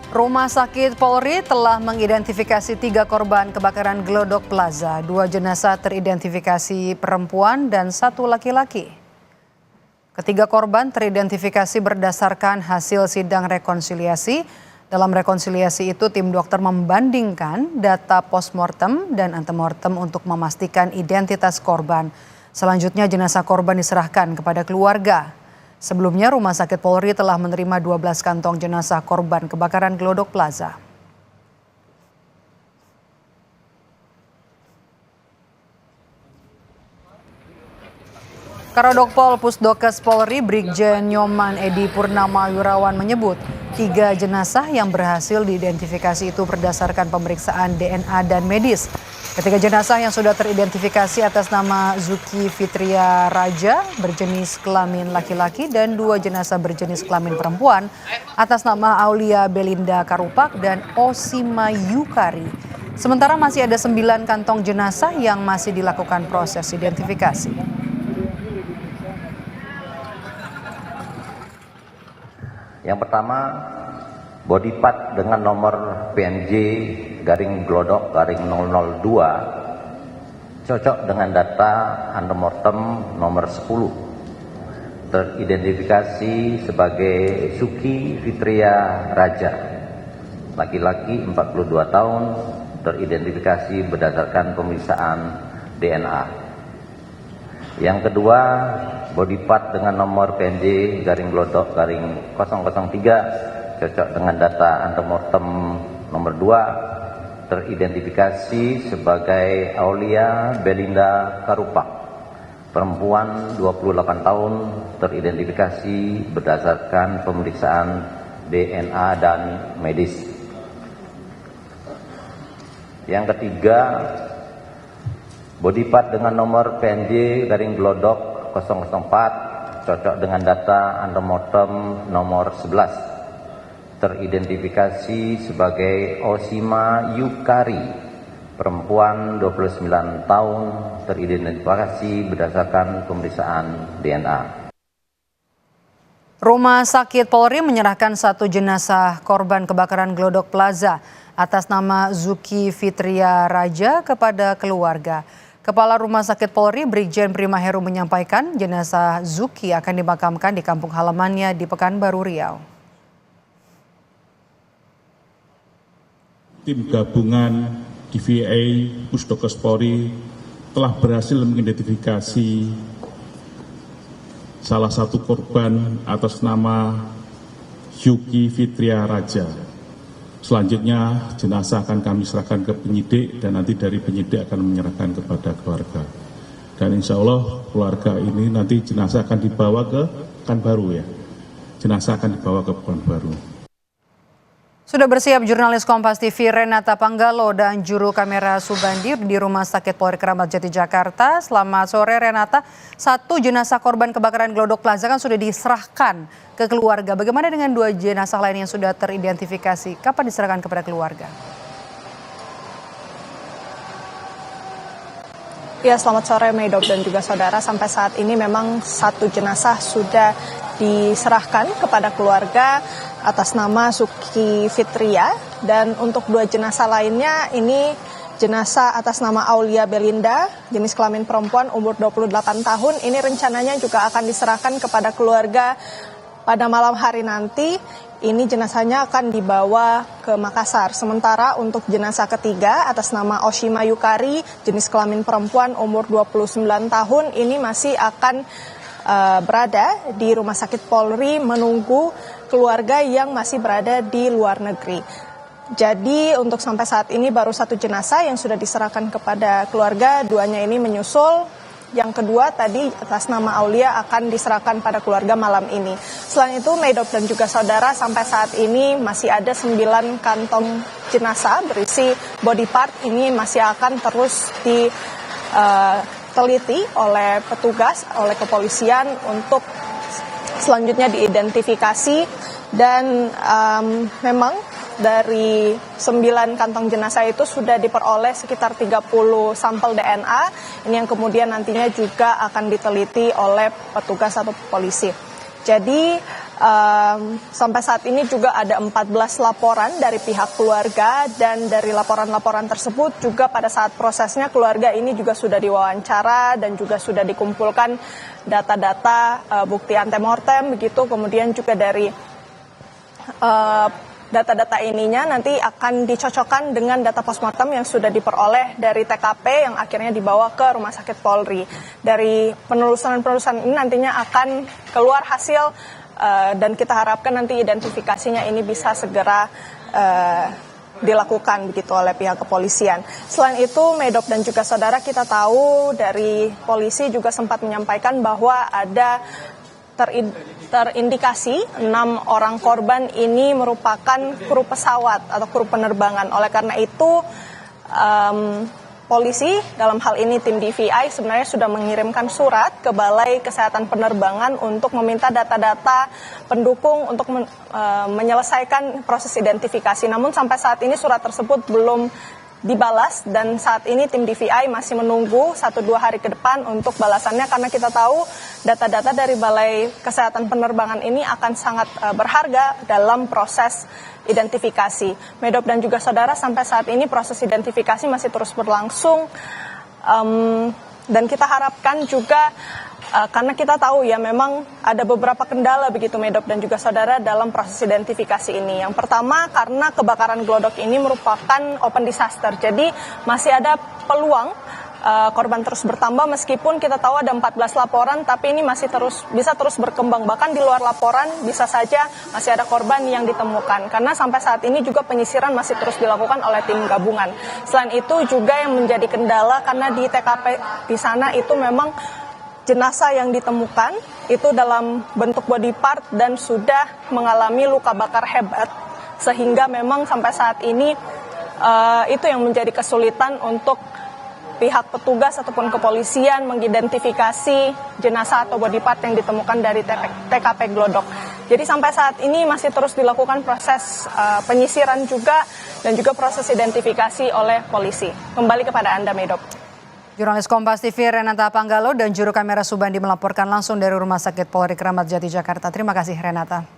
Rumah Sakit Polri telah mengidentifikasi 3 korban kebakaran Glodok Plaza. 2 jenazah teridentifikasi perempuan dan 1 laki-laki. Ketiga korban teridentifikasi berdasarkan hasil sidang rekonsiliasi. Dalam rekonsiliasi itu tim dokter membandingkan data postmortem dan antemortem untuk memastikan identitas korban. Selanjutnya jenazah korban diserahkan kepada keluarga. Sebelumnya Rumah Sakit Polri telah menerima 12 kantong jenazah korban kebakaran Glodok Plaza. Karodokpol Pusdokes Polri Brigjen Nyoman Edi Purnama Wirawan menyebut 3 jenazah yang berhasil diidentifikasi itu berdasarkan pemeriksaan DNA dan medis. Ketiga jenazah yang sudah teridentifikasi atas nama Zuki Fitria Raja berjenis kelamin laki-laki dan 2 jenazah berjenis kelamin perempuan atas nama Aulia Belinda Karupak dan Osima Yukari. Sementara masih ada 9 kantong jenazah yang masih dilakukan proses identifikasi. Yang pertama, body part dengan nomor PNJ garing Glodok garing 002 cocok dengan data antemortem nomor 10. Teridentifikasi sebagai Suki Fitria Raja, laki-laki 42 tahun, teridentifikasi berdasarkan pemeriksaan DNA. Yang kedua, body part dengan nomor PNJ garing Glodok garing 003 cocok dengan data antemortem nomor 2, teridentifikasi sebagai Aulia Belinda Karupak, perempuan 28 tahun, teridentifikasi berdasarkan pemeriksaan DNA dan medis. Yang ketiga, body part dengan nomor PNJ garing Glodok 004 cocok dengan data antemortem nomor 11, teridentifikasi sebagai Osima Yukari, perempuan 29 tahun, teridentifikasi berdasarkan pemeriksaan DNA. Rumah Sakit Polri menyerahkan 1 jenazah korban kebakaran Glodok Plaza atas nama Zuki Fitria Raja kepada keluarga. Kepala Rumah Sakit Polri Brigjen Prima Heru menyampaikan jenazah Zuki akan dimakamkan di kampung halamannya di Pekanbaru Riau. Tim gabungan DVA Pusdokes Polri telah berhasil mengidentifikasi salah satu korban atas nama Zuki Fitria Raja. Selanjutnya jenazah akan kami serahkan ke penyidik dan nanti dari penyidik akan menyerahkan kepada keluarga. Dan insya Allah keluarga ini nanti jenazah akan dibawa ke Pekanbaru ya. Jenazah akan dibawa ke Pekanbaru. Sudah bersiap jurnalis Kompas TV Renata Panggalo dan juru kamera Subandi di Rumah Sakit Polri Kramat Jati Jakarta. Selamat sore Renata. 1 jenazah korban kebakaran Glodok Plaza kan sudah diserahkan ke keluarga. Bagaimana dengan 2 jenazah lain yang sudah teridentifikasi? Kapan diserahkan kepada keluarga? Ya, selamat sore Medok dan juga saudara. Sampai saat ini memang 1 jenazah sudah diserahkan kepada keluarga atas nama Suki Fitria, dan untuk 2 jenazah lainnya ini jenazah atas nama Aulia Belinda, jenis kelamin perempuan umur 28 tahun. Ini rencananya juga akan diserahkan kepada keluarga pada malam hari nanti. Ini jenazahnya akan dibawa ke Makassar. Sementara untuk jenazah ketiga atas nama Osima Yukari, jenis kelamin perempuan umur 29 tahun, ini masih akan berada di Rumah Sakit Polri menunggu keluarga yang masih berada di luar negeri. Jadi untuk sampai saat ini baru 1 jenazah yang sudah diserahkan kepada keluarga, 2-nya ini menyusul. Yang kedua tadi atas nama Aulia akan diserahkan pada keluarga malam ini. Selain itu Medok dan juga saudara, sampai saat ini masih ada 9 kantong jenazah berisi body part. Ini masih akan terus diteliti oleh petugas, oleh kepolisian untuk selanjutnya diidentifikasi. Dan memang dari 9 kantong jenazah itu sudah diperoleh sekitar 30 sampel DNA. Ini yang kemudian nantinya juga akan diteliti oleh petugas atau polisi. Jadi Sampai saat ini juga ada 14 laporan dari pihak keluarga, dan dari laporan-laporan tersebut juga pada saat prosesnya keluarga ini juga sudah diwawancara dan juga sudah dikumpulkan data-data bukti antemortem begitu, kemudian juga dari data-data ininya nanti akan dicocokkan dengan data postmortem yang sudah diperoleh dari TKP yang akhirnya dibawa ke Rumah Sakit Polri. Dari penelusuran-penelusuran ini nantinya akan keluar hasil dan kita harapkan nanti identifikasinya ini bisa segera dilakukan begitu oleh pihak kepolisian. Selain itu, Medop dan juga saudara, kita tahu dari polisi juga sempat menyampaikan bahwa ada terindikasi 6 orang korban ini merupakan kru pesawat atau kru penerbangan. Oleh karena itu, polisi dalam hal ini tim DVI sebenarnya sudah mengirimkan surat ke Balai Kesehatan Penerbangan untuk meminta data-data pendukung untuk menyelesaikan proses identifikasi. Namun sampai saat ini surat tersebut belum dibalas, dan saat ini tim DVI masih menunggu 1-2 hari ke depan untuk balasannya, karena kita tahu data-data dari Balai Kesehatan Penerbangan ini akan sangat berharga dalam proses identifikasi. Medop dan juga saudara, sampai saat ini proses identifikasi masih terus berlangsung, dan kita harapkan juga karena kita tahu ya memang ada beberapa kendala begitu Medop dan juga saudara dalam proses identifikasi ini. Yang pertama, karena kebakaran glodok ini merupakan open disaster, jadi masih ada peluang korban terus bertambah, meskipun kita tahu ada 14 laporan, tapi ini masih bisa terus berkembang. Bahkan di luar laporan bisa saja masih ada korban yang ditemukan, karena sampai saat ini juga penyisiran masih terus dilakukan oleh tim gabungan. Selain itu juga yang menjadi kendala, karena di TKP di sana itu memang jenazah yang ditemukan itu dalam bentuk body part dan sudah mengalami luka bakar hebat, sehingga memang sampai saat ini itu yang menjadi kesulitan untuk pihak petugas ataupun kepolisian mengidentifikasi jenazah atau body part yang ditemukan dari TKP Glodok. Jadi sampai saat ini masih terus dilakukan proses penyisiran juga dan juga proses identifikasi oleh polisi. Kembali kepada Anda, Medop. Jurnalis Kompas TV Renata Panggalo dan juru kamera Subandi melaporkan langsung dari Rumah Sakit Polri Kramat Jati, Jakarta. Terima kasih, Renata.